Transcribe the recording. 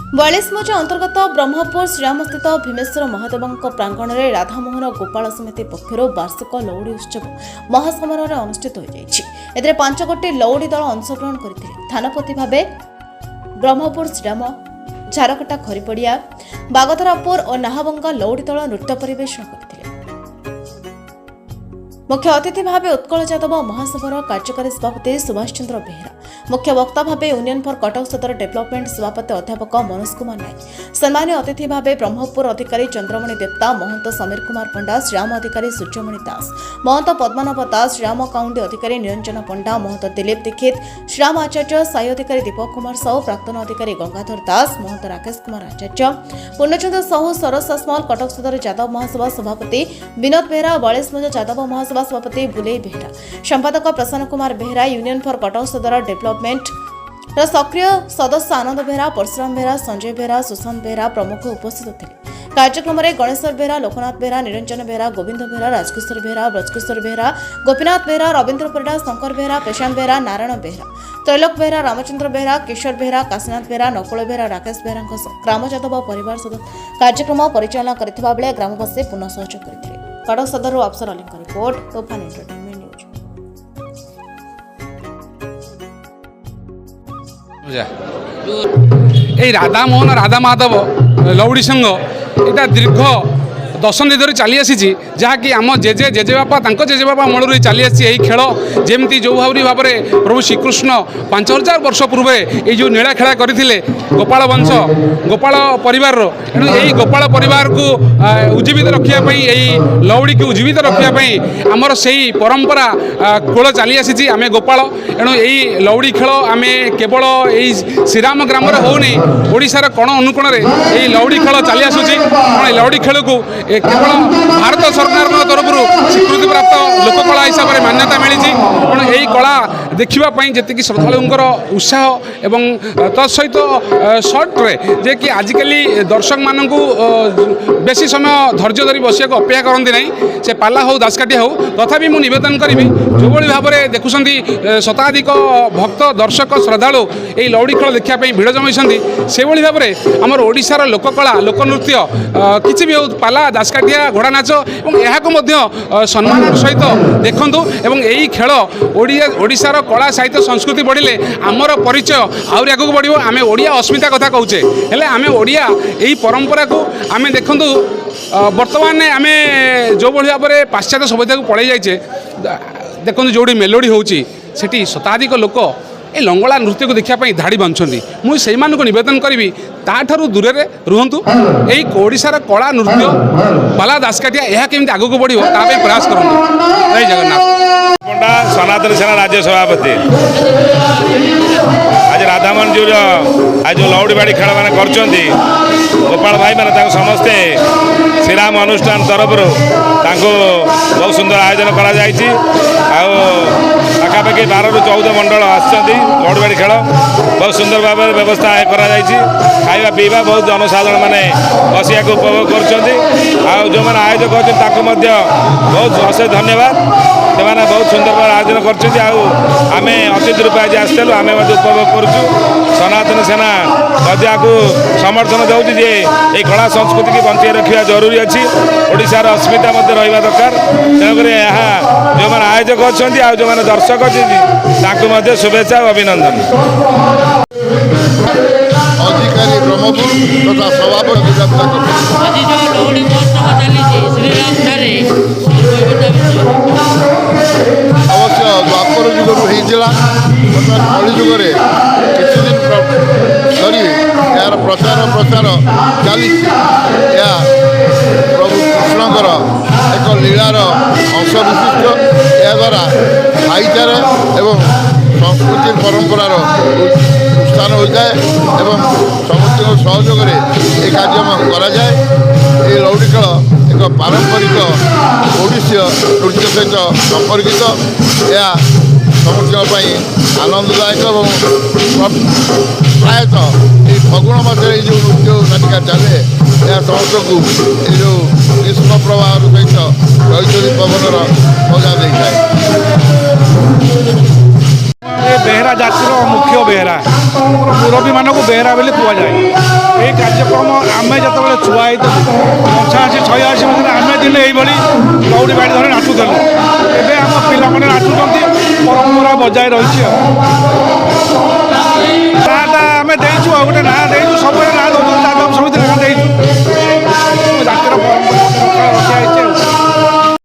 बयालीसमौजा अंतर्गत ब्रह्मपुर श्रीरामस्थित भीमेश्वर महादेव प्रांगण में राधामोहन गोपाल समिति पक्षर वार्षिक लौड़ी उत्सव महासमारोह अनुष्ठित हो 5 गोटी लौड़ी दल अंशग्रहण करते थानपति भाव ब्रह्मपुर श्रीराम झारकटा खरीपड़िया बागधरापुर और नाहाबंगा लौड़ी दल नृत्य परिवेषण करते मुख्य अतिथि भाव उत्कल यादव महासभार कार्यकारी सभापति सुभाष चंद्र बेहरा मुख्य वक्ता भाव यूनियन फॉर कटक सदर डेवलपमेंट सभापति अध्यापक मनोज कुमार नायक सम्मानीय अतिथि भाव ब्रह्मपुर अधिकारी चंद्रमणि देवता महंत समीर कुमार पंडा श्रीराम अधिकारी सूर्यमणि दास महंत पद्मनाभ दास श्रीराम काउंटी अधिकारी निरंजन पंडा महंत दिलीप दीक्षित श्रीराम आचार्य साई अधिकारी दीपक कुमार साहू प्राक्तन अधिकारी गंगाधर दास महंत राकेश कुमार आचार्य पूर्णचंद्र साहू सरस सासमल कटक सदर यादव महासभा सभापति विनोद बेहरा 42 यादव महासभा सभापति बुले बेहरा संपादक प्रसन्न कुमार बेहरा यूनियन फॉर कटक सदर डेवलपमेंट सक्रिय सदस्य आनंद बेहरा परशुराम बेहरा संजय बेहरा सुशांत बेहरा प्रमुख उपस्थित थे कार्यक्रम में गणेश्वर बेहरा लोकनाथ बेहरा निरंजन बेहरा गोविंद बेहरा राजकिशोर बेहरा ब्रजकिशोर बेहरा गोपीनाथ बेहरा रवींद्र परिडा शंकर बेहरा प्रशांत बेहरा नारायण बेहरा त्रैलोक बेहरा रामचंद्र बेहरा किशोर बेहरा काशीनाथ बेहरा नकुल बेहरा राकेश बेहरा ग्राम यादव परिवार सदस्य कार्यक्रम परिचालना करथिबा बेले ग्रामवासी पुनः सहयोग करथिले कटक सदर अफसर अली रिपोर्ट तूफान एंटरटेनमेंट न्यूज ए राधा मोहन राधा माधव लौड़ी संघ यहाँ दीर्घ दशंधि धरी चली आसी जहाँकि आम जेजे जेजेबापा जेजेबापा अमलू चली आसी खेल जमी जो भावी भाव में प्रभु श्रीकृष्ण 5000 वर्ष पूर्व ये जो नीला खेला करते गोपाल वंश गोपाल परिवार एणु यही गोपाल परिवार को उज्जीवित रखापी यही लौड़ी की उज्जीवित रखापी आमर से परंपरा कूल चली आसी आम गोपाल एणु यही लौड़ी खेल आम केवल यही श्रीराम ग्राम होनी ओडिशार कोण अनुकोण में यही लौड़ी खेल चली आसूसी लौड़ी खेल को केवल भारत सरकार तरफ स्वीकृति प्राप्त लोककला हिसाब से मान्यता मिली तेणु यही कला देखापी जी श्रद्धालुंर उत्साह एवं तत्सहित सर्ट्रे जे कि आजिकल दर्शक मानक बेसी समय धैर्य धरी बस अपेक्षा करती ना से पाला हो दासकाठी हो तथापि मुझे नवेदन करी जो भाव में देखुं शताधिक भक्त दर्शक श्रद्धालु यही लौड़ी खेल देखापी भिड़ जमाई से भाव में आमर ओडिशार लोककला लोकनृत्य किसी भी हो पाला दासकाठिया घोड़ा नाच और सम्मान सहित देखूँ एवं यही खेल ओडिशार कला साहित्य संस्कृति बढ़िले आमर परिचय आहरी आगक बढ़ आम ओडिया अस्मिता कथा कहचे हेले आम ओडिया यही परंपरा को आम देखूँ बर्तमान आम जो भाव में पाश्चात्य सभ्यता को पड़े जाइए देखो जो मेलोडी होती शताधिक लोक ए लंगला नृत्य को देखापी धाड़ी बांधुंट मुझे नवेदन करी ताठू दूर में रुहतु यही ओडिशार कला नृत्य पाला दासकाठिया यह केमी आगक बढ़ प्रयास करूँ जय जगन्नाथ पंडा सनातन सेना राज्य सभापति आज राधामोहन जी आज जो लौड़ी बाड़ी खेल मैंने कर गोपाल भाई मैंने समस्ते श्रीराम अनुष्ठान तरफ बहुत सुंदर आयोजन पाखापाखि 12 ରୁ 14 मंडल लौड़ी बाड़ी खेल बहुत सुंदर भाव व्यवस्था खाଇବା पीवा बहुत जनसाधारण मैंने बसिया उपभोग कर जो मैंने आयोजक अच्छे बहुत अशेष धन्यवाद से बहुत सुंदर भाव आयोजन करें अतिथि रूप आज आसलु आम उपभोग करुँ सनातन सेना प्रजा को समर्थन दूसरी जे ये कला संस्कृति की बंचाई रखा जरूरी अच्छी ओडिशार अस्मिता रहा दरकार तेणुक जो मैंने आयोजक अच्छा जो मैंने दर्शक अच्छे शुभेच्छा और अभिनंदन अधिकारी ब्रह्मपुर तथा सभापति अवश्य द्वापर जुग होता कली जुगे किसी दिन धरी यार प्रचार चली प्रभु कृष्णकर एक लीलार अंश विशिष्ट या द्वारा भाईचारा एवं संस्कृति परंपरार उत्थान होता है एवं समस्त सहयोग ये कार्य कराए ये लौड़ी खेल एक पारंपरिक ओडिशीय नृत्य सहित संपर्कित यह समस्त आनंददायक प्रायतः ये फगुण मसरे जो नृत्य नाटिका चले यह समस्त को ये जो ग्रीष्म प्रवाह सहित रही पवनर मजा दे ବେହେରା ଜାତିର ମୁଖ୍ୟ ବେହେରା ମୁରବୀମାନଙ୍କୁ ବେହେରା ବୋଲି କୁହାଯାଏ। ଏହି କାର୍ଯ୍ୟକ୍ରମ ଆମେ ଯେତେବେଳେ ଛୁଆ ହେଇଥିଲୁ 85-86 ମସିହାରେ ଆମେ ଦିନେ ଏଇଭଳି ଦୌଡ଼ି ବାଡ଼ି ଧରି ନାଚୁଥିଲୁ। ଏବେ ଆମ ପିଲାମାନେ ନାଚୁଛନ୍ତି, ପରମ୍ପରା ବଜାୟ ରହିଛି। ନାଁଟା ଆମେ ଦେଇଛୁ, ଆଉ ଗୋଟେ ନାଁ ଦେଇଛୁ